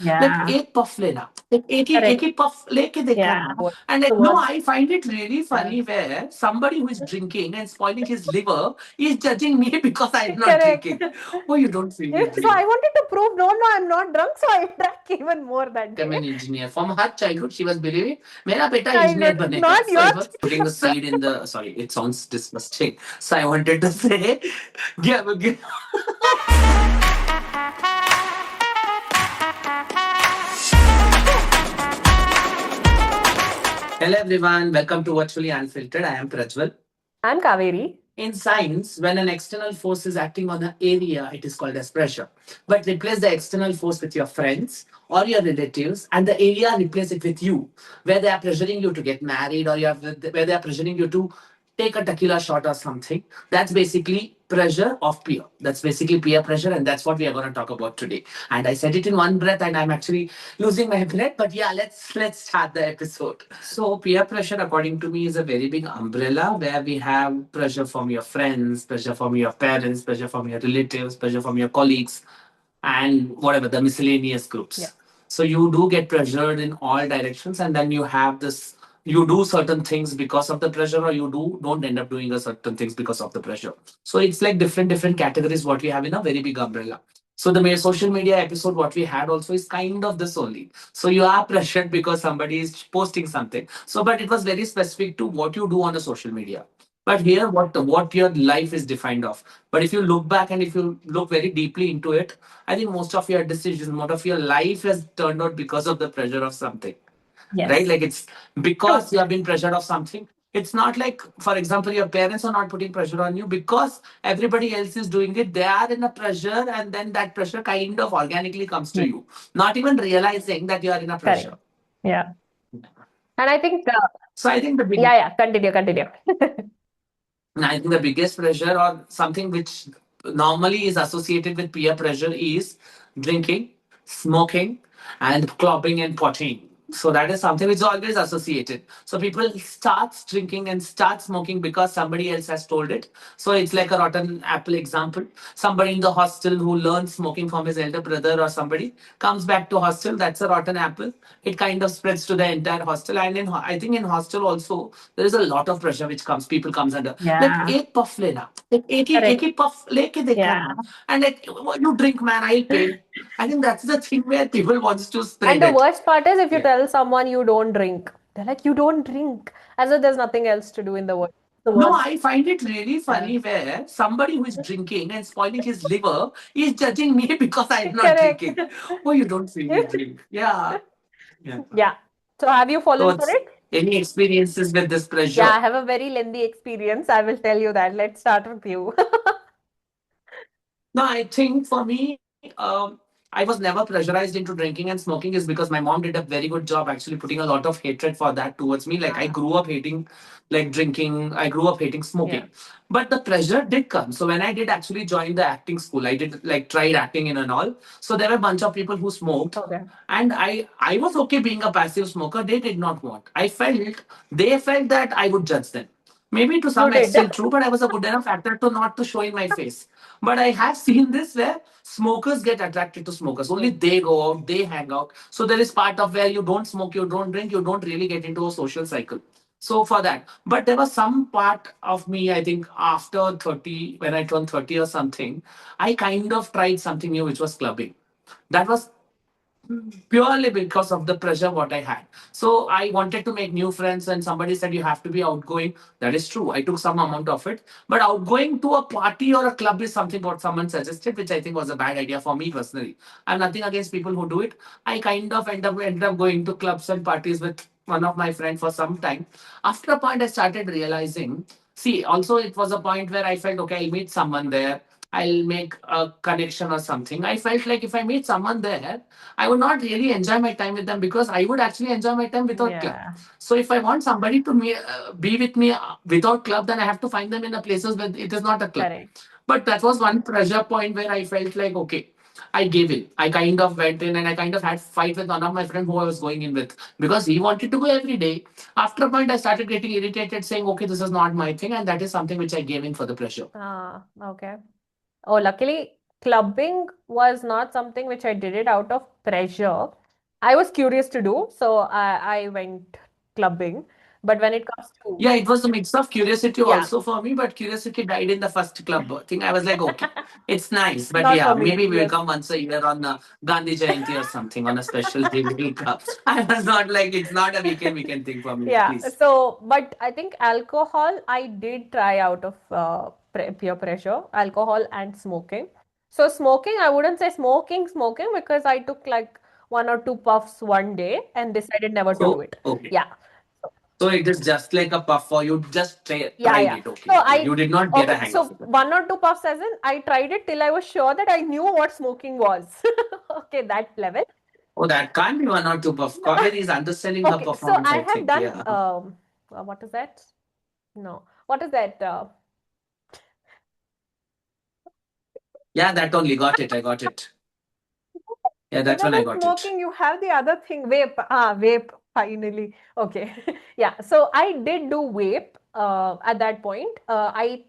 like Yeah. एक puff लेना, like एक ही puff लेके देखना. Yeah. And The no, worst. I find it really funny where somebody who is drinking and spoiling his liver is judging me because I'm not Correct. drinking. Oh, you don't feel me So I drink. wanted to prove no, I'm not drunk, so I drank even more that I'm day. an engineer. From her childhood, she was believing, "Mera beta I engineer did banega." not So I yours. was putting the seed in the. Sorry, it sounds disgusting. So I wanted to say, give. Hello everyone, welcome to Virtually Unfiltered. I am Prajwal. I'm Kaveri. In science, when an external force is acting on an area, it is called as pressure. But replace the external force with your friends or your relatives, and the area replace it with you, where they are pressuring you to get married or where they are pressuring you to take a tequila shot or something. That's basically pressure of peer. That's basically peer pressure, and that's what we are going to talk about today. And I said it in one breath, and I'm actually losing my breath. But yeah, let's start the episode. So peer pressure, according to me, is a very big umbrella where we have pressure from your friends, pressure from your parents, pressure from your relatives, pressure from your colleagues, and whatever the miscellaneous groups. Yeah. So you do get pressured in all directions, and then you have this. You do certain things because of the pressure, or don't end up doing a certain things because of the pressure. So it's like different categories what we have in a very big umbrella. So the social media episode what we had also is kind of this only. So you are pressured because somebody is posting something. So but it was very specific to what you do on a social media. But here, what your life is defined of. But if you look back and if you look very deeply into it, I think most of your decisions, most of your life has turned out because of the pressure of something, right? Yes. Like it's True. because you have been pressured of something. It's not like, for example, your parents are not putting pressure on you because everybody else is doing it. They are in a pressure, and then that pressure kind of organically comes to Hmm. you, not even realizing that you are in a Correct. pressure. Yeah. And I think, So I think the big yeah, continue. I think the biggest pressure or something which normally is associated with peer pressure is drinking, smoking, and clubbing and potting. So that is something which is always associated. So people start drinking and start smoking because somebody else has told it. So it's like a rotten apple example. Somebody in the hostel who learns smoking from his elder brother or somebody comes back to hostel. That's a rotten apple. It kind of spreads to the entire hostel. And I think in hostel also there is a lot of pressure which comes. People comes under like Yeah. एक puff लेना, like एक Correct. ही puff लेके देखना, Yeah. and like you drink man, I'll pay. I think that's the thing where people wants to And spread the it. worst part is if you Yeah. tell someone you don't drink, they're like, you don't drink, as if there's nothing else to do in the world. The No, worst. I find it really Yeah. funny where somebody who is drinking and spoiling his liver is judging me because I'm not Correct. drinking. Oh, you don't see me drink. Yeah. Yeah. Yeah. So have you So fallen for it's it? any experiences with this Yeah, pressure? I have a very lengthy experience. I will tell you that. Let's start with you. No, I think for me, I was never pressurized into drinking and smoking is because my mom did a very good job actually putting a lot of hatred for that towards me. Like I Ah, grew up hating like drinking, I grew up hating yeah. smoking. But the pressure did come. So when I did actually join the acting school, I did like tried acting in and all. So there were a bunch of people who smoked. Okay. And I was okay being a passive smoker. They did not want. They felt that I would judge them. Maybe to You some did. extent true, but I was a good enough actor to not to show in my face. But I have seen this where smokers get attracted to smokers. Only they go out, they hang out. So there is part of where you don't smoke, you don't drink, you don't really get into a social cycle. So for that. But there was some part of me, I think after 30, when I turned 30 or something, I kind of tried something new, which was clubbing. That was purely because of the pressure what I had. So I wanted to make new friends, and somebody said you have to be outgoing. That is true. I took some amount of it, but outgoing to a party or a club is something what someone suggested, which I think was a bad idea for me personally. I'm nothing against people who do it. I kind of ended up going to clubs and parties with one of my friends for some time. After a point, I started realizing. See, also it was a point where I felt okay, I'll meet someone there. I'll make a connection or something. I felt like if I meet someone there, I would not really enjoy my time with them because I would actually enjoy my time without club. Yeah. So if I want somebody to be with me without club, then I have to find them in the places where it is not a club. Correct. But that was one pressure point where I felt like, okay, I gave in. I kind of went in and I kind of had fight with one of my friends who I was going in with because he wanted to go every day. After a point, I started getting irritated saying, okay, this is not my thing. And that is something which I gave in for the pressure. Okay. Oh, luckily, clubbing was not something which I did it out of pressure, I was curious to do, so I went clubbing. But when it comes to, Yeah, it was a mix of curiosity yeah, also for me, but curiosity died in the first club thing. I was like, okay, it's nice, but not yeah, for me. maybe we'll Yes. come once a year on Gandhi Jayanti or something on a special day. We'll come. I was not like, it's not a weekend thing for me, Yeah, please. so, but I think alcohol, I did try out of peer pressure, alcohol and smoking. So, smoking, I wouldn't say smoking, because I took like one or two puffs one day and decided never to do So, it. okay. Yeah. So it is just like a puff for you, just Yeah, tried yeah. it. Okay, So okay. You did not get a okay, hang of so it. one or two puffs as in I tried it till I was sure that I knew what smoking was. Okay, that level. Oh, that can't be one or two puff. No. Coffee is underselling her Okay, so performance, I I have think. done, Yeah. what is that? No. What is that? Yeah, that only. Got it. I got it. Yeah, that Other one I than got it. smoking, you have the other thing, vape. Ah, vape, finally. Okay. Yeah. So I did do vape at that point. I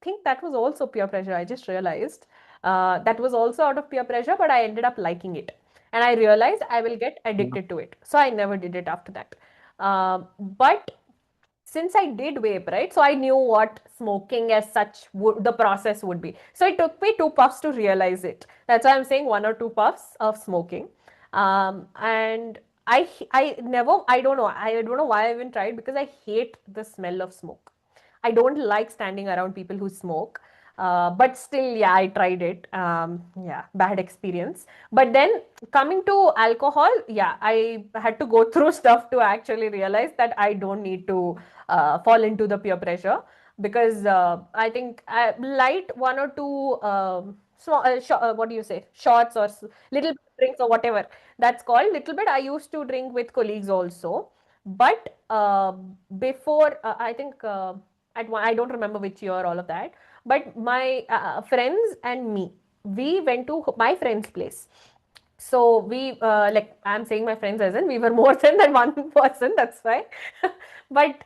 think that was also peer pressure. I just realized that was also out of peer pressure, but I ended up liking it. And I realized I will get addicted to it. So I never did it after that. But since I did vape, right? So I knew what smoking as such would the process would be. So it took me two puffs to realize it. That's why I'm saying one or two puffs of smoking. And I don't know. I don't know why I even tried because I hate the smell of smoke. I don't like standing around people who smoke. But still, yeah, I tried it. Yeah, bad experience. But then coming to alcohol, yeah, I had to go through stuff to actually realize that I don't need to fall into the peer pressure because I think light one or two small, what do you say, shots or little drinks or whatever that's called. Little bit I used to drink with colleagues also, but before I think at one, I don't remember which year all of that, but my friends and me, we went to my friend's place. So we like I'm saying my friends as in we were more than one person, that's why. But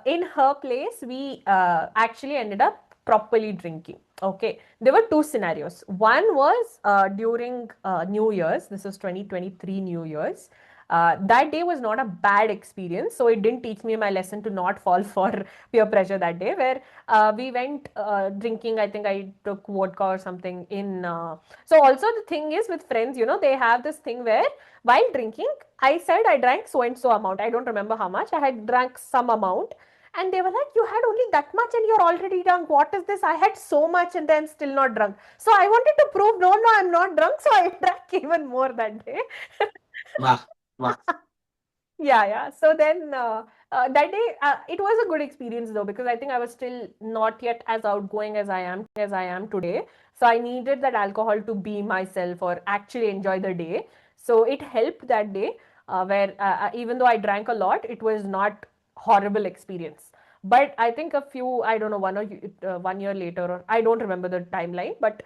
in her place we actually ended up properly drinking. Okay, there were two scenarios. One was during New Year's. This was 2023 New Year's. That day was not a bad experience, so it didn't teach me my lesson to not fall for peer pressure that day. Where we went drinking. I think I took vodka or something in. So also the thing is with friends, they have this thing where while drinking, I said I drank so and so amount. I don't remember how much. I had drank some amount. And they were like, you had only that much and you're already drunk. What is this? I had so much and then still not drunk. So I wanted to prove, no, no, I'm not drunk. So I drank even more that day. Wow. Wow. Yeah, yeah. So then that day, it was a good experience though, because I think I was still not yet as outgoing as I am today. So I needed that alcohol to be myself or actually enjoy the day. So it helped that day, where even though I drank a lot, it was not horrible experience. But I think a few, I don't know, 1 year later, or I don't remember the timeline, but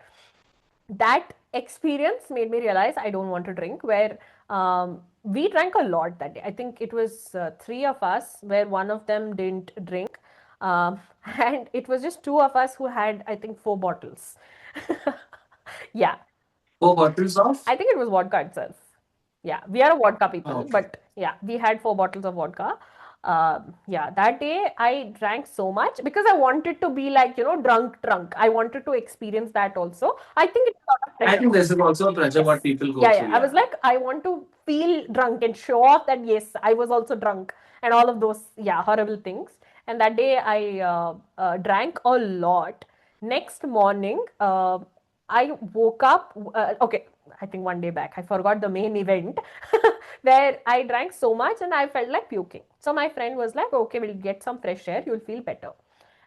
that experience made me realize I don't want to drink. Where we drank a lot that day. I think it was three of us, where one of them didn't drink. Um, and it was just two of us who had, I think, four bottles. Yeah, Four bottles of? I think it was vodka itself. Yeah, we are a vodka people, Okay. but yeah, we had four bottles of vodka. Yeah, that day I drank so much because I wanted to be like, drunk. I wanted to experience that also. I think it's a lot of I pressure. think this is also a pressure what Yes. people go Yeah, through. yeah. I was Yeah. like, I want to feel drunk and show off that, yes, I was also drunk and all of those, yeah, horrible things. And that day I drank a lot. Next morning, I woke up. Okay, I think one day back, I forgot the main event where I drank so much and I felt like puking. So my friend was like, okay, we'll get some fresh air, you'll feel better.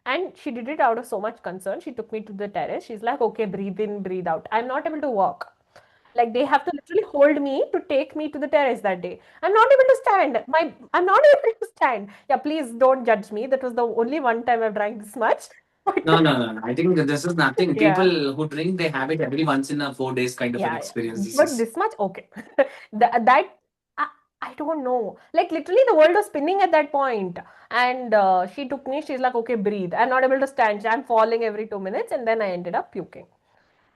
And she did it out of so much concern. She took me to the terrace. She's like, okay, breathe in, breathe out. I'm not able to walk. Like they have to literally hold me to take me to the terrace that day. I'm not able to stand. I'm not able to stand. Yeah, please don't judge me. That was the only one time I've drank this much. But No, no, no, no. I think that this is nothing. yeah. People who drink, they have it every once in a 4 days kind of an Yeah, yeah. experience. This But is. this much, okay. That I, I don't know. Like literally, the world was spinning at that point. And she took me. She's like, "Okay, breathe." I'm not able to stand. I'm falling every 2 minutes, and then I ended up puking.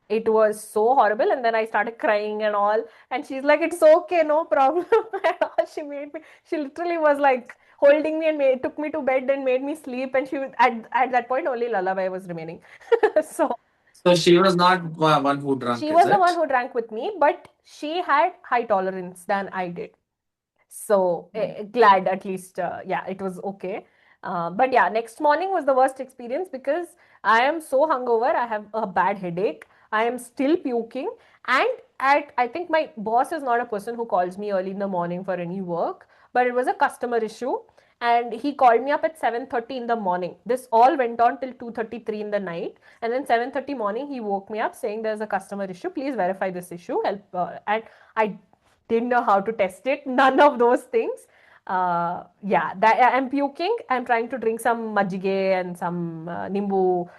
It was so horrible. And then I started crying and all. And she's like, it's okay, no problem. And all. She literally was like holding me and took me to bed and made me sleep. And at that point, only lullaby was remaining. So So she was not one who she drunk, is was the one it? who drank with me, but she had high tolerance than I did. So glad at least, yeah, it was okay. But yeah, next morning was the worst experience because I am so hungover. I have a bad headache. I am still puking. And I think my boss is not a person who calls me early in the morning for any work, but it was a customer issue. And he called me up at 7:30 in the morning. This all went on till 2:33 in the night. And then 7:30 morning, he woke me up saying there's a customer issue. Please verify this issue. Help. And I didn't know how to test it. None of those things. Yeah, that I'm puking. I'm trying to drink some majige and some nimbu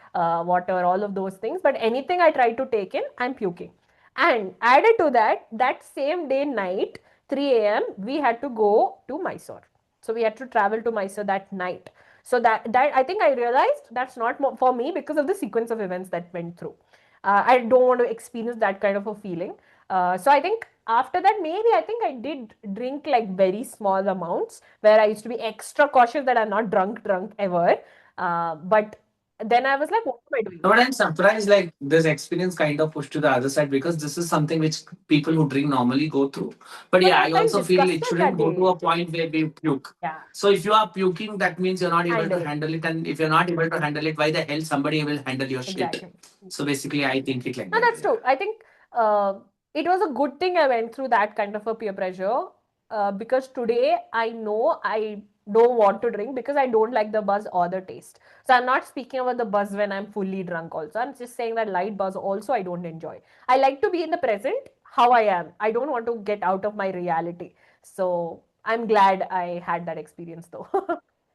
water, all of those things. But anything I try to take in, I'm puking. And added to that, that same day night, 3 a.m., we had to go to Mysore. So we had to travel to Mysore that night. So that I think I realized that's not for me because of the sequence of events that went through. I don't want to experience that kind of a feeling. So I think after that, maybe I think I did drink like very small amounts where I used to be extra cautious that I'm not drunk ever. But then I was like, what am I doing? No, but I'm surprised like this experience kind of pushed to the other side because this is something which people who drink normally go through. But But yeah, I I felt also feel it disgusted shouldn't that go to day. a point where we puke. Yeah, So if you are puking, that means you're not able to handle it. handle it. And if you're not able to handle it, why the hell somebody will handle your shit? Exactly. So basically, I think it like No, that. that's Yeah. true. I think it was a good thing I went through that kind of a peer pressure because today I know I don't want to drink because I don't like the buzz or the taste. So I'm not speaking about the buzz when I'm fully drunk also. I'm just saying that light buzz also I don't enjoy. I like to be in the present how I am. I don't want to get out of my reality. So I'm glad I had that experience though.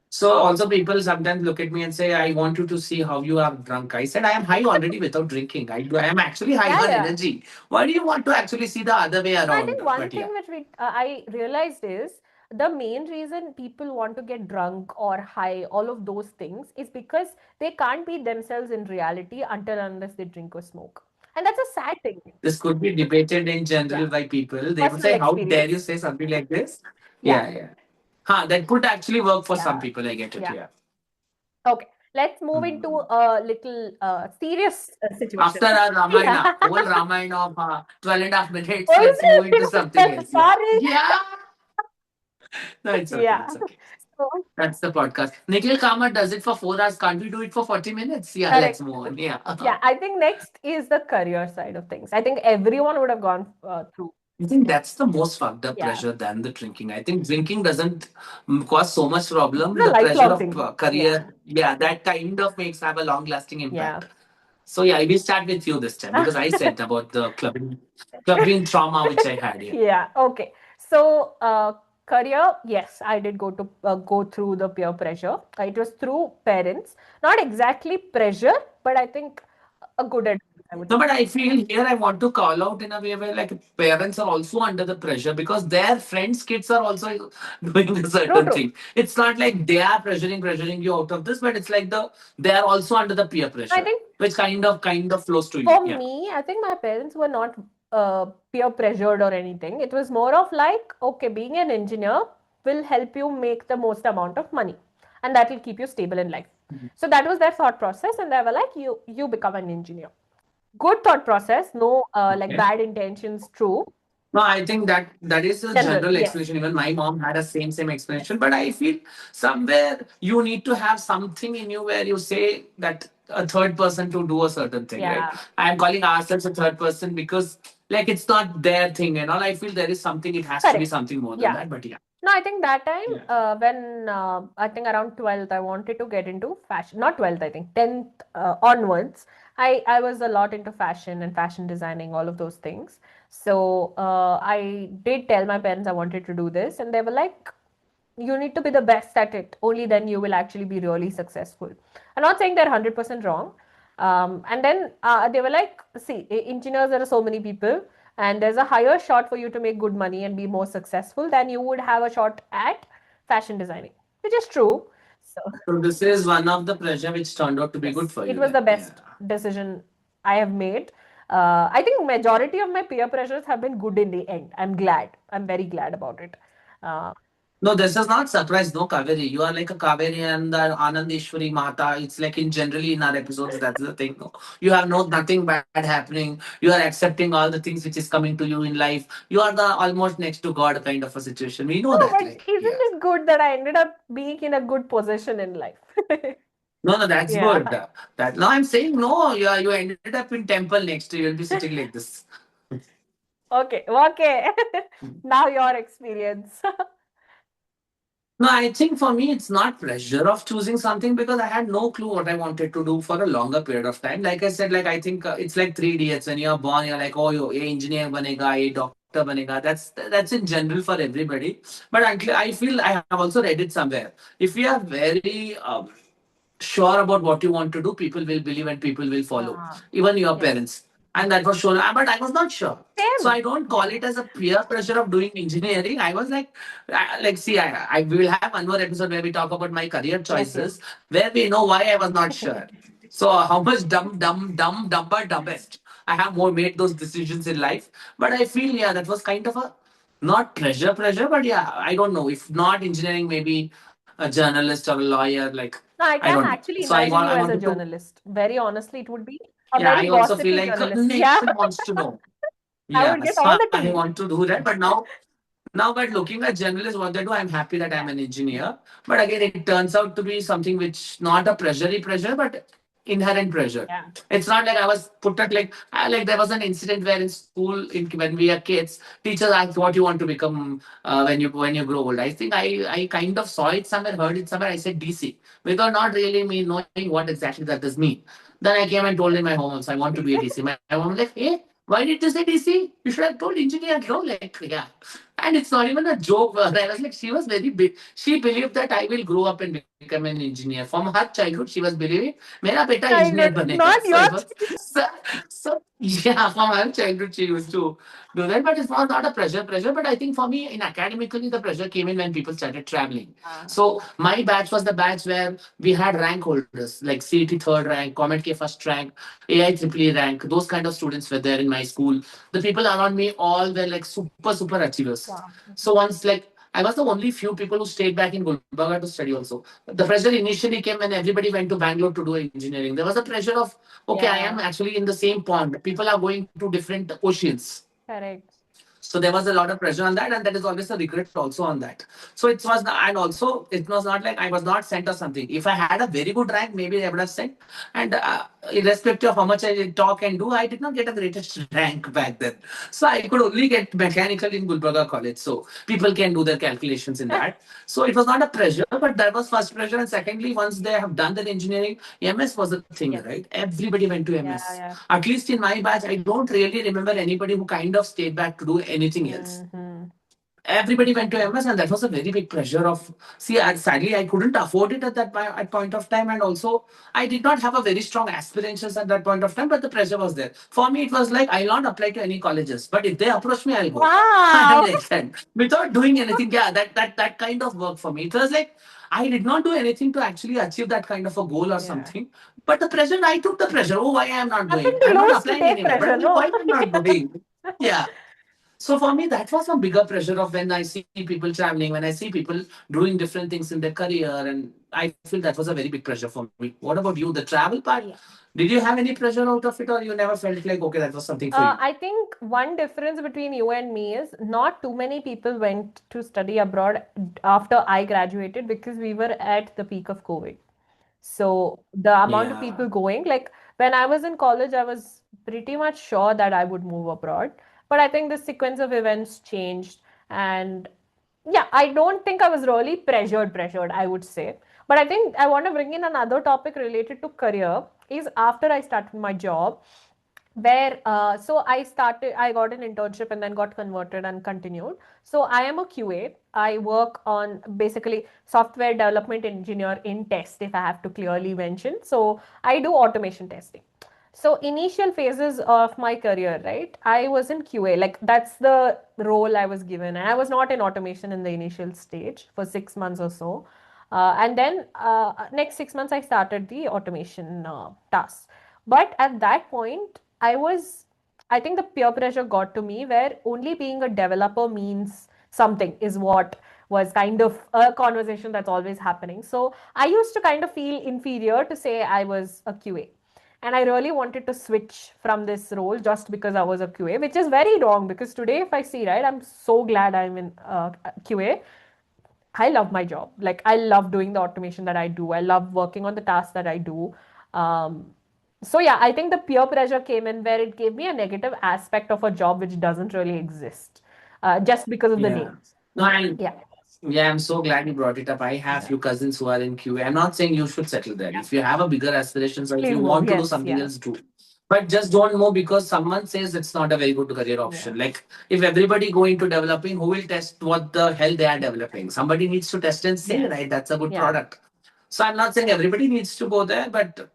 So also people sometimes look at me and say, I want you to see how you are drunk. I said, I am high already without drinking. I am actually high Yeah, on yeah. energy. Why do you want to actually see the other way I around? think one But thing yeah. which I realized is the main reason people want to get drunk or high, all of those things, is because they can't be themselves in reality until unless they drink or smoke. And that's a sad thing. This could be debated in Yeah. general by people. They would Personal say, how dare you experience. say something like this? Yeah. Yeah, yeah. Huh, that could actually work for some Yeah. people. I get it. Yeah. Yeah. Okay. Let's move into Hmm. a little serious situation. After our Yeah. Ramayana, whole Ramayana of 12 and a half minutes, Oh, let's move into is something it? else. Yeah. Sorry. Yeah. No, it's okay. Yeah. It's okay. So, That's the podcast. Nikhil Kama does it for 4 hours. Can't we do it for 40 minutes? Yeah, let's correct. move on. Yeah. Yeah, I think next is the career side of things. I think everyone would have gone through. I think that's the most fucked up Yeah, pressure than the drinking. I think drinking doesn't cause so much problem. it's a The pressure lifelong of thing. Yeah, career, yeah, that kind of makes have a long lasting yeah. impact. So yeah, I will start with you this time because I said about the clubbing trauma which I had. Yeah. Yeah, okay. So, career, yes, I did go through the peer pressure. It was through parents, not exactly pressure, but I think a good advice, I would No, say. but I feel here I want to call out in a way where like parents are also under the pressure because their friends' kids are also doing a True, certain true. thing. It's not like they are pressuring you out of this, but it's like they are also under the peer I pressure, think which kind of flows to you. for Yeah. me, I think my parents were not peer pressured or anything. It was more of like, okay, being an engineer will help you make the most amount of money, and that will keep you stable in life. So that was their thought process, and they were like, you become an engineer. Good thought process, no like Okay. bad intentions. True, No, I think that is a general, general yes, explanation. Even my mom had a same yes, explanation, but I feel somewhere you need to have something in you where you say that a third person to do a certain thing, right? yeah, I am calling ourselves a third person because like it's not their thing and all. I feel there is something. It has to be correct, something more than yeah. that. But yeah, No, I think that time yeah. when I think around 12th, I wanted to get into fashion. Not 12th, I think 10th onwards. I was a lot into fashion and fashion designing, all of those things. So I did tell my parents I wanted to do this, and they were like, you need to be the best at it. Only then you will actually be really successful. I'm not saying they're 100% wrong. And then they were like, see, engineers, there are so many people, and there's a higher shot for you to make good money and be more successful than you would have a shot at fashion designing, which is true. So, So this is one of the pressure which turned out to be good yes, for it you was then. the Yeah. best decision I have made. I think majority of my peer pressures have been good in the end. I'm glad. I'm very glad about it. Uh, No, this does not surprise. No, Kaveri. You are like a Kaveri and the Anandeshwari Mata. It's like in generally in our episodes, that's the thing. No, you have no nothing bad happening. You are accepting all the things which is coming to you in life. You are the almost next to God kind of a situation. We know no, that. but Like, isn't yeah. it good that I ended up being in a good position in life? No, no, that's Yeah. good. That no, I'm saying no. You ended up in temple next. You'll be sitting like this. Okay. Okay. Now your experience. No, I think for me, it's not pressure of choosing something because I had no clue what I wanted to do for a longer period of time. Like I said, like I think it's like three idiots. When you're born, you're like, oh, you a engineer banega, a doctor banega. That's in general for everybody. But I feel I have also read it somewhere. If you are very sure about what you want to do, people will believe and people will follow, Ah, even your yes. parents. And that was shown. But I was not sure. So Same. I don't call Yeah. it as a peer pressure of doing engineering. I was like, see, I we will have one more episode where we talk about my career Yes, yes. choices, where we know why I was not sure. So how much dumber, dumbest. I have more made those decisions in life. But I feel, yeah, that was kind of a not pressure, but yeah, I don't know. If not engineering, maybe a journalist or a lawyer. Like No, I I don't can know. actually So imagine I you as a wanted to. journalist. Very honestly, it would be a Yeah, very I also feel gossipy like journalist. Yeah. nation wants to know. I Yeah, would get so all I the want tea. to do that. But now, but looking at journalists, what they do, I'm happy that I'm Yeah. an engineer. But again, it turns out to be something which not a pressure, but inherent pressure. Yeah. It's not like I was put at like there was an incident where in school, when we were kids, teachers asked what you want to become when you grow old. I think I kind of saw it somewhere, heard it somewhere. I said DC without not really me knowing what exactly that does mean. Then I came and told in my home also I want to be a DC. My mom was like, hey, why did you say DC? You should have told engineer, bro. Like, yeah. And it's not even a joke. I was like, she was very big. She believed that I will grow up and become an engineer. From her childhood, she was believing, मेरा बेटा engineer Childhood, बनेगा. not So it your was, so yeah, from her childhood, she used to do that. But it was not a pressure. But I think for me, in academically, the pressure came in when people started traveling. child. So my batch was the batch where we had rank holders, like CET third rank, Comet K first rank, AI triple E rank. Those kind of students were there in my school. The people around me all were like super achievers. Wow. So once like I was the only few people who stayed back in Gulbarga to study also. The pressure initially came when everybody went to Bangalore to do engineering. There was a pressure of, okay, I am Yeah. actually in the same pond. People are going to different oceans. Correct. So there was a lot of pressure on that, and that is always a regret also on that. So it was, and also it was not like I was not sent or something. If I had a very good rank, maybe I would have sent. And irrespective of how much I talk and do, I did not get a greatest rank back then. So I could only get mechanical in Gulbarga College. So people can do their calculations in that. So it was not a pressure, but that was first pressure. And secondly, once they have done their engineering, MS was the thing, Yes. right? Everybody went to Yeah, MS. yeah. At least in my batch, I don't really remember anybody who kind of stayed back to do anything else. Mm-hmm. Everybody went to MS, and that was a very big pressure. Of see, sadly, I couldn't afford it at that at point of time, and also I did not have a very strong aspirations at that point of time. But the pressure was there. For me, it was like I'll not apply to any colleges, but if they approach me, I'll go. I am Wow. like that without doing anything. Yeah, that kind of work for me. It was like I did not do anything to actually achieve that kind of a goal or Yeah. something. But the pressure, I took the pressure. Oh, why I am not Nothing going? to I'm not lose to applying take anywhere. But pressure, I'm like, why no? am I not going? Yeah. So for me, that was a bigger pressure of when I see people traveling, when I see people doing different things in their career, and I feel that was a very big pressure for me. What about you? The travel part? Yeah. Did you have any pressure out of it, or you never felt like okay, that was something for you? I think one difference between you and me is not too many people went to study abroad after I graduated because we were at the peak of COVID. So the amount of Yeah. people going, like when I was in college, I was pretty much sure that I would move abroad. But I think the sequence of events changed. And yeah, I don't think I was really pressured, I would say. But I think I want to bring in another topic related to career is after I started my job where I got an internship and then got converted and continued. So I am a QA. I work on basically software development engineer in test, if I have to clearly mention. So I do automation testing. So initial phases of my career, right, I was in QA, like that's the role I was given, and I was not in automation in the initial stage for 6 months or so. And then next 6 months I started the automation tasks. But at that point I was I think the peer pressure got to me where only being a developer means something is what was kind of a conversation that's always happening. So I used to kind of feel inferior to say I was a QA. And I really wanted to switch from this role just because I was a QA, which is very wrong because today, if I see, right, I'm so glad I'm in QA. I love my job. Like, I love doing the automation that I do. I love working on the tasks that I do. Um, so yeah, I think the peer pressure came in where it gave me a negative aspect of a job which doesn't really exist, just because of the Yeah. name. No, and Yeah, yeah, I'm so glad you brought it up. I have yeah. few cousins who are in QA. I'm not saying you should settle there. If you have a bigger aspirations or if Please you move. want to do Yes, something yeah, else, do. But just don't move because someone says it's not a very good career yeah, option. Like if everybody go into developing, who will test what the hell they are developing? Somebody needs to test and see, yes, right? That's a good yeah, product. So I'm not saying everybody needs to go there, but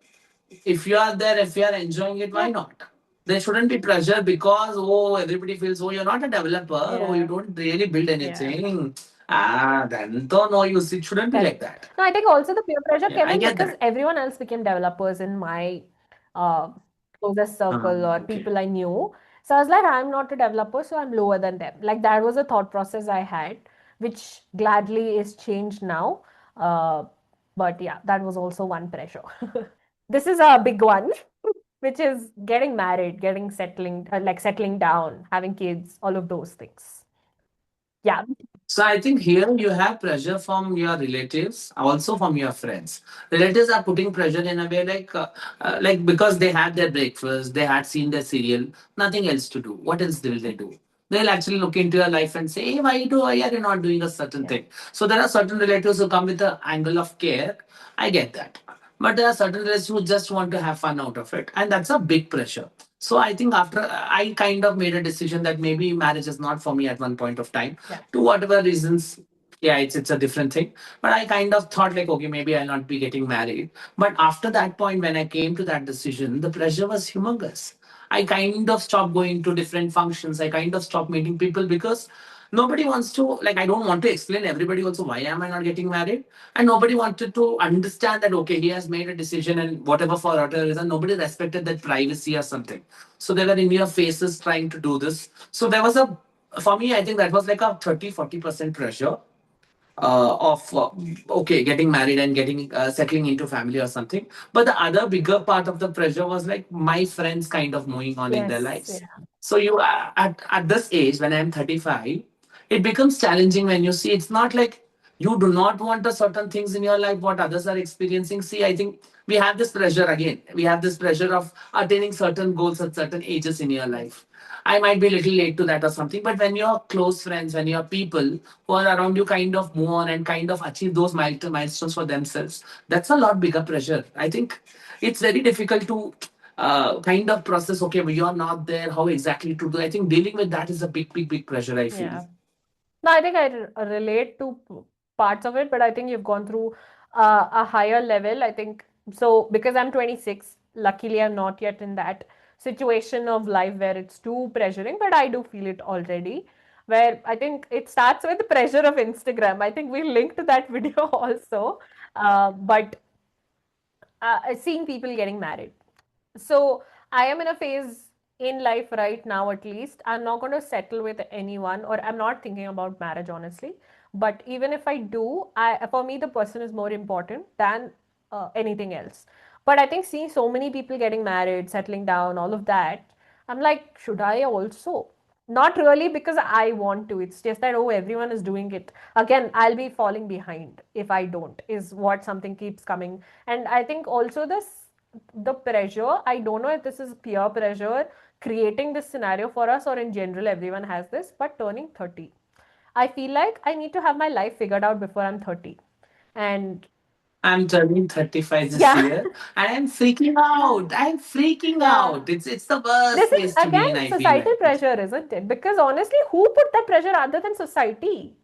if you are there, if you are enjoying it, why yeah, not? There shouldn't be pressure because oh everybody feels oh you're not a developer, oh you yeah, don't really build yeah. anything. Ah, then though no use. It shouldn't be like Correct. that. No, I think also the peer pressure Yeah, came I in get because that. everyone else became developers in my uh, closest circle or Okay. people I knew. So I was like, I'm not a developer, so I'm lower than them. Like that was a thought process I had, which gladly is changed now. Uh, but yeah, that was also one pressure. This is a big one, which is getting married, getting settling, like settling down, having kids, all of those things. Yeah. So I think here you have pressure from your relatives, also from your friends. Relatives are putting pressure in a way like because they had their breakfast, they had seen their serial, nothing else to do. What else will they do? They'll actually look into your life and say, hey, why are you not doing a certain Yeah. thing? So there are certain relatives who come with the angle of care. I get that. But there are certain relatives who just want to have fun out of it. And that's a big pressure. So I think after I kind of made a decision that maybe marriage is not for me at one point of time Yeah. to whatever reasons. Yeah, it's a different thing. But I kind of thought like, okay, maybe I'll not be getting married. But after that point, when I came to that decision, the pressure was humongous. I kind of stopped going to different functions. I kind of stopped meeting people because nobody wants to, like, I don't want to explain everybody also why am I not getting married. And nobody wanted to understand that, okay, he has made a decision and whatever for whatever reason, nobody respected that privacy or something. So they were in your faces trying to do this. So there was a, for me, I think that was like a 30-40% pressure of okay getting married and getting settling into family or something, but the other bigger part of the pressure was like my friends kind of moving on in their Yes. lives. Yeah. So you at this age when I'm 35, it becomes challenging when you see it's not like you do not want a certain things in your life what others are experiencing. See, I think we have this pressure again, we have this pressure of attaining certain goals at certain ages in your Yes. life. I might be a little late to that or something, but when your close friends, when your people who are around you kind of move on and kind of achieve those milestones for themselves, that's a lot bigger pressure. I think it's very difficult to kind of process, okay, well, you're not there, how exactly to do. I think dealing with that is a big pressure, I feel. Yeah. No, I think I relate to parts of it, but I think you've gone through a higher level. I think so because I'm 26. Luckily, I'm not yet in that situation of life where it's too pressuring, but I do feel it already. Where I think it starts with the pressure of Instagram. I think we linked to that video also, but seeing people getting married. So I am in a phase in life right now, at least. I'm not going to settle with anyone, or I'm not thinking about marriage, honestly. But even if I do, for me, the person is more important than anything else. But I think seeing so many people getting married, settling down, all of that, I'm like, should I also? Not really because I want to. It's just that, oh, everyone is doing it. Again, I'll be falling behind if I don't, is what something keeps coming. And I think also the pressure, I don't know if this is peer pressure creating this scenario for us or in general everyone has this, but turning 30. I feel like I need to have my life figured out before I'm 30. And I'm turning 35 this yeah, year and I'm freaking out. I'm freaking yeah. out. It's the worst This is phase to be in, again I feel societal like. pressure, isn't it? Because honestly, who put that pressure other than society?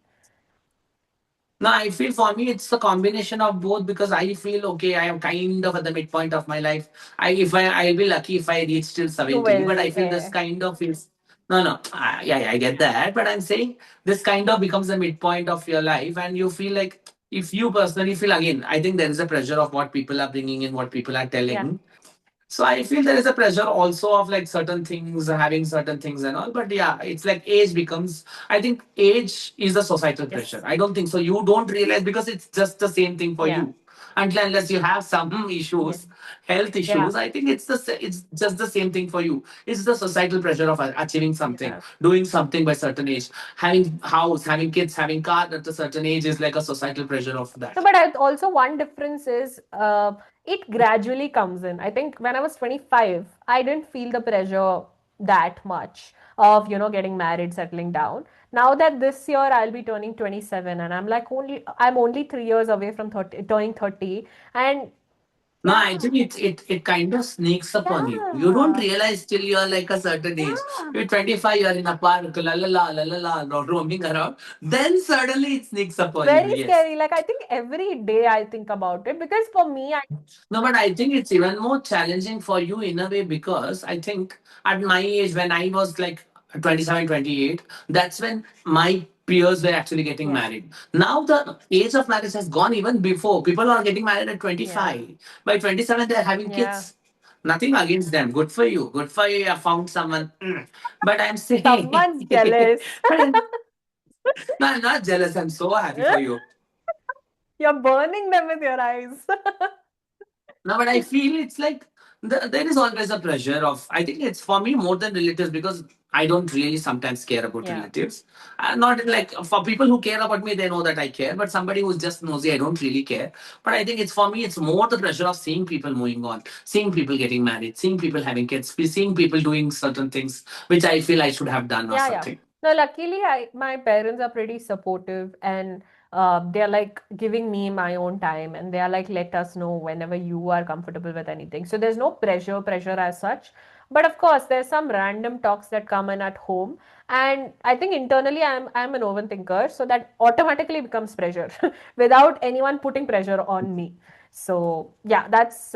No, I feel for me it's a combination of both because I feel okay, I am kind of at the midpoint of my life. I'll be lucky if I reach till You 70, but will, I feel this kind of is no, yeah, I get that. But I'm saying this kind of becomes the midpoint of your life, and you feel like if you personally feel again, I think there is a pressure of what people are bringing in, what people are yeah. telling. So I feel there is a pressure also of like certain things, having certain things and all. But yeah, it's like age becomes. I think age is a societal pressure. Yes. I don't think so. You don't realize because it's just the same thing for Yeah. you. Unless you have some Yeah. issues, health Yeah. issues, I think it's just the same thing for you. It's the societal pressure of achieving something, Yeah. doing something by certain age, having house, having kids, having car at a certain age is like a societal pressure of No, that. but also one difference is it gradually comes in. I think when I was 25, I didn't feel the pressure that much of, getting married, settling down. Now that this year I'll be turning 27 and I'm only 3 years away from 30, turning 30, and No, yeah, I think it kind of sneaks up on you. You don't yeah, realize till you're like a certain age. yeah. You're 25, you're in a park, la la la, roaming around. Then suddenly it sneaks up on you. Very Yes. scary. Like I think every day I think about it because for me, No, but I think it's even more challenging for you in a way because I think at my age, when I was like 27, 28, that's when my peers were actually getting yeah, married. Now the age of marriage has gone even before. People are getting married at yeah, 25. By 27, they're having yeah. kids. Nothing against them. Good for you. Good for you. You have found someone. Mm. But I'm saying, Someone's jealous. but no, I'm not jealous. I'm so happy for you. You're burning them with your eyes. No, but I feel it's like there is always a pressure of. I think it's for me more than relatives because I don't really sometimes care about Yeah. relatives. Not in like for people who care about me, they know that I care. But somebody who's just nosy, I don't really care. But I think it's for me, it's more the pressure of seeing people moving on, seeing people getting married, seeing people having kids, seeing people doing certain things which I feel I should have done or Yeah, yeah. something. No, luckily, my parents are pretty supportive and they're like giving me my own time and they are like, let us know whenever you are comfortable with anything. So there's no pressure as such. But of course, there's some random talks that come in at home. And I think internally I'm an overthinker, so that automatically becomes pressure without anyone putting pressure on me. So yeah, that's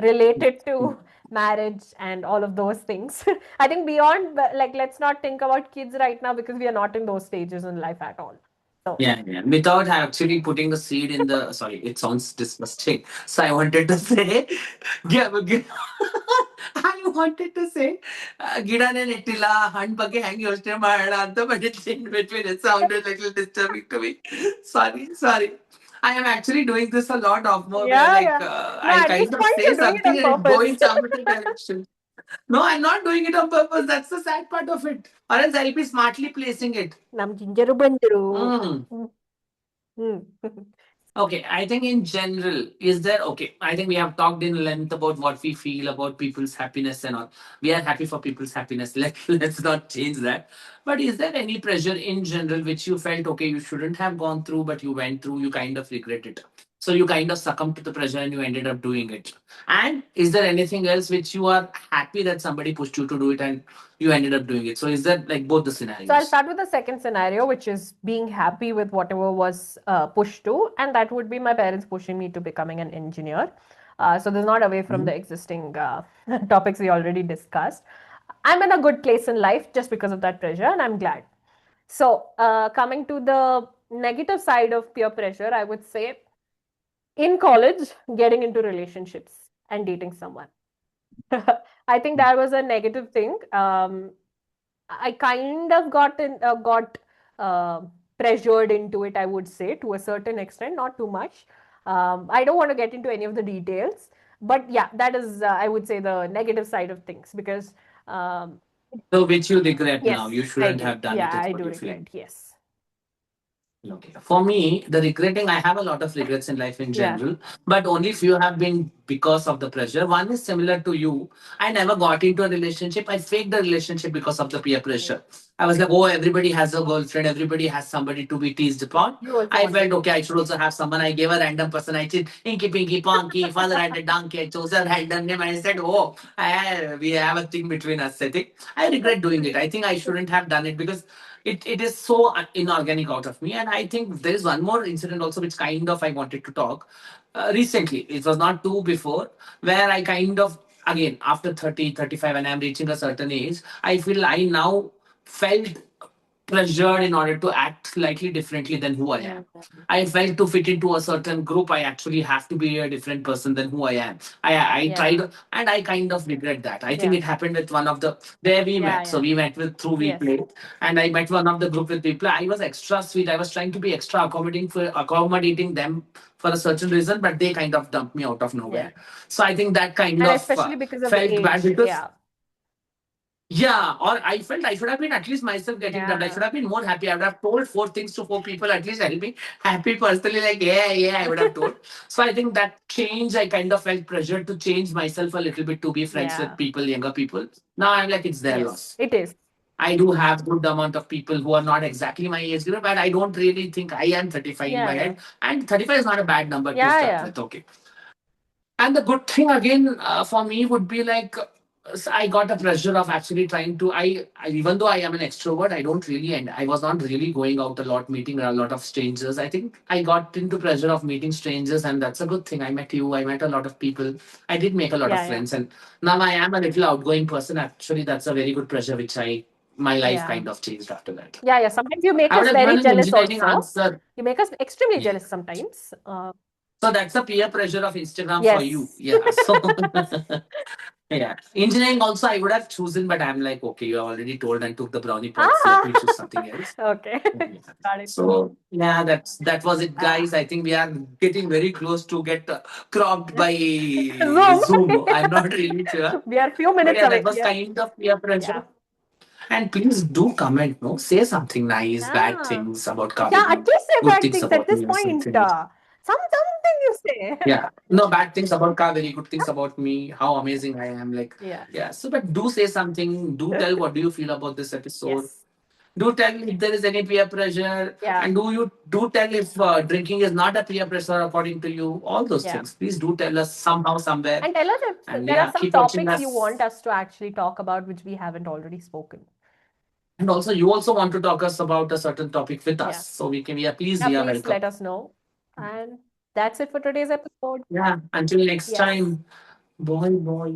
related to marriage and all of those things. I think beyond, like, let's not think about kids right now because we are not in those stages in life at all. So, Yeah, yeah. Without actually putting the seed in the. Sorry, it sounds disgusting. So I wanted to say, I wanted to say, ಗಿಡನೇ ನೆಟ್ಟಿಲ್ಲ ಹಣ್ಣು ಬಗ್ಗೆ ಹೆಂಗೆ ಯೋಚನೆ ಮಾಡೋಣ ಅಂತ but it's in between. It sounded a little disturbing to me. Sorry, sorry. I am actually doing this a lot of more where yeah, like yeah. No, I at this kind of point, say you're doing it something on and it go in purpose. some other direction. No, I'm not doing it on purpose. That's the sad part of it. Or else I'll be smartly placing it. ನಮ್ ಗಿಂಜರು ಬಂದ್ರು. Mm. Hmm. Hmm. Okay, I think in general, is there okay? I think we have talked in length about what we feel about people's happiness and all. We are happy for people's happiness. Let's not change that. But is there any pressure in general which you felt okay, you shouldn't have gone through, but you went through, you kind of regret it? So you kind of succumbed to the pressure and you ended up doing it. And is there anything else which you are happy that somebody pushed you to do it and you ended up doing it? So is that like both the So I'll scenarios? start with the second scenario, which is being happy with whatever was pushed to, and that would be my parents pushing me to becoming an engineer. So there's not away from the existing topics we already discussed. I'm in a good place in life just because of that pressure, and I'm glad. So coming to the negative side of peer pressure, I would say in college, getting into relationships and dating someone. I think that was a negative thing. I kind of got uh, pressured into it, I would say, to a certain extent, not too much. I don't want to get into any of the details, but yeah, that is, I would say, the negative side of things because, um, So which you regret now. yes, You I shouldn't do. have done Yeah, it, is I what do you feel. regret. Yes. Okay. For me, the regretting, I have a lot of regrets in life in Yeah. general, but only few have been because of the pressure. One is similar to you. I never got into a relationship. I faked the relationship because of the peer Yeah. pressure. I was like, oh, everybody has a girlfriend, everybody has somebody to be teased upon. You also I wanted felt, to. okay, I should also have someone. I gave a random person, I said, Inky, Pinky, Ponky, father had a donkey, I chose a random name, and I said, oh, we have a thing between us. I think I regret doing it. I think I shouldn't have done it because it is so inorganic out of me. And I think there is one more incident also which kind of I wanted to talk recently. It was not too before, where I kind of, again, after 30, 35, when I'm reaching a certain age, I feel I now felt pressured in order to act slightly differently than who I am. I felt to fit into a certain group, I actually have to be a different person than who I am. I Yeah. tried, and I kind of regret that. I think Yeah. it happened with one of the where we Yeah. met. So Yeah. we met with through we Yes. play, and I met one of the group with people. I was extra sweet. I was trying to be extra accommodating them for a certain reason, but they kind of dumped me out of Yeah. nowhere. So I think that kind And of especially because of the felt bad age. because Yeah. yeah, or I felt I should have been at least myself getting dumped. I Yeah. should have been more happy. I would have told four things to four people, at least I'll be happy personally, like, yeah, yeah, I would have told. So I think that change, I kind of felt pressure to change myself a little bit to be friends with Yeah. people, younger people. Now I'm like, it's their Yes, loss. it is. I do have good amount of people who are not exactly my age group, but I don't really think I am 35 in Yeah. my Yeah. head. And 35 is not a bad number to Yeah. start Yeah. with. Okay. And the good thing again for me would be like I got a pressure of actually trying to even though I am an extrovert, I don't really and I was not really going out a lot, meeting a lot of strangers. I think I got into pressure of meeting strangers, and that's a good thing. I met you, I met a lot of people. I did make a lot of Yeah. Yeah. friends, and now I am a little outgoing person. Actually, that's a very good pressure which I my life Yeah. kind of changed after that. Yeah. Yeah. Sometimes you make I would us have very given an jealous engineering also. answer. You make us extremely Yeah. jealous sometimes. So that's the peer pressure of Instagram for you. Yes. Yeah. So yeah. Engineering also I would have chosen, but I'm like, okay, you have already told and took the brownie points. Let me choose something else. Okay. Yeah. Got it. So yeah, that was it, guys. Ah. I think we are getting very close to get cropped by Zoom. Zoom. I'm not really sure, We are a few but minutes yeah, that away. was Yes. kind of peer Yeah. pressure. And please do comment, no, say something nice, bad Ah. things about Yeah. At Kaveri, least say good bad things things at about this me or point. something. Something you say. Yeah. No, bad things about Ka, very good things about me, how amazing I am. Like, Yeah. yeah. So, but do say something. Do tell what do you feel about this episode. Yes. Do tell if there is any peer pressure. Yeah. And do tell if drinking is not a peer pressure according to you. All those Yeah. things. Please do tell us somehow, somewhere. And tell us if And there are yeah, some keep watching topics you us. want us to actually talk about which we haven't already spoken. And also, you also want to talk us about a certain topic with us. Yeah. So we can, yeah, please, Yeah, yeah, please welcome. let us know. And that's it for today's episode. Yeah. Until next Yes. time. Boy, boy.